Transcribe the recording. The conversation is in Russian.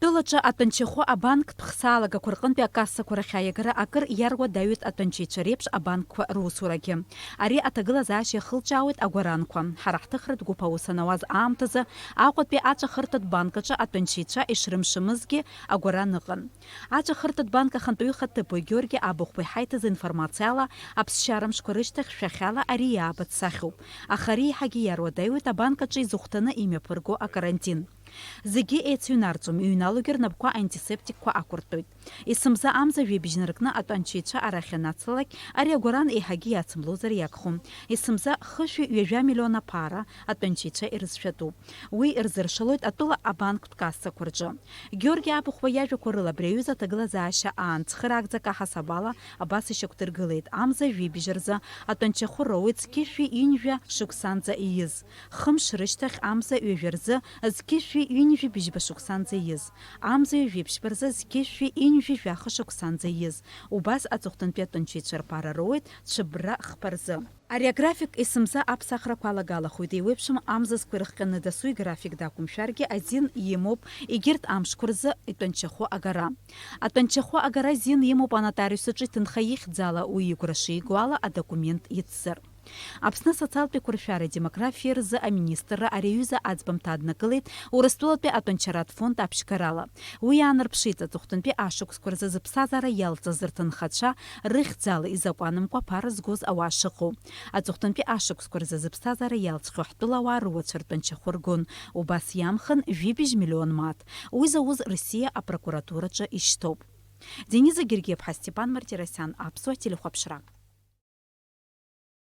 Тылаҿы атәанчахәы абанктә хсаалагақәа рҟынтәи акассақәа рахьааигара акыр иаруадаҩит атәанчеицәа реиԥш абанкқәа русурагьы. Ари аҭагылазаашьа иахылҿиаауеит агәаранқәа. Ҳара ҳҭыхратә гәыԥ аус анауаз аамҭазы Аҟәатәи аҵәахырҭатә банк аҿы атәанчеицәа ишрымшымызгьы агәаран ыҟан. Аҵәахырҭатә банк ахантәаҩы хаҭыԥуаҩ Георги Абыхәбеи ҳаиҭаз информациала аԥсшьарамшқәа рышьҭахь шәахьала ари иаабац сахьоуп. Аха ари еиҳагьы иаруадаҩуеит абанк аҿы изыхәҭаны имҩаԥырго акарантин. Зегьы еицыҩнарҵом, иҩналогьы рнапқәа антисептикқәа ақәыртәоит. Есымза амза ҩеибжьны ркны атәанчеицәа арахь ианацлалак, ари агәаран еиҳагьы иацымлозар иагхом. Есымза хышәи ҩажәа миллион аԥара атәанчеицәа ирызшәатәуп. Уи ирзыршалоит атәыла абанктә кассақәа рҿы. Георги Абыхәба иажәақәа рыла абри аҩыза аҭагылазаашьа аанцхыраагӡак аҳасабала абас ишьақәдыргылеит. Амза ҩеибжь рзы атәанчахәы роуит зқьышәи ҩынжәа шықәсанӡа ииз. Хымш рышьҭахь амза ҩажәа рзы зқьышәи ҩынжәи быжьба шықәсанӡа ииз. Амза ҩажәеиԥшьба рзы зқьышәи ҩынжәи жәаха шықәсанӡа ииз. Убас аҵыхәтәантәи атәанчеицәа рԥара роуит цәыббра хԥа рзы. Ари аграфик есымза аԥсахрақәа алагалахоит. Еиуеиԥшым амзазқәа ирыхҟьаны дасу играфик дақәымшәаргьы азин имоуп егьырҭ амшқәа рзы итәанчахәы агара. Атәанчахәы агара зин имоуп анотариус аҿы иҭынха ихьӡала уи игәра шиго ала адокумент иацзар. Аԥсны асоциалтә еиқәыршәареи демографиеи рзы аминистрра ари аҩыза аӡбамҭа аднакылеит Урыстәылатәи атәанчаратә фонд аԥшьгарала. Уи иаанарԥшит аҵыхәтәантәи ашықәсқәа рзы зыԥсҭазаара иалҵыз рҭынхацәа рыхьӡала изакәанымкәа аԥара згоз ауаа шыҟоу. Аҵыхәтәантәи ашықәсқәа рзы зыԥсҭазаара иалҵхьоу ҳтәылауаа руацәа ртәанчахәы ргон. Убас иамхан ҩибжь миллион мааҭ. Уи зауз Россиа апрокуратураҿы ишьҭоуп. Дениза Гергиев-ҳа, Степан Мартиросиан, Аԥсуа телехәаԥшра.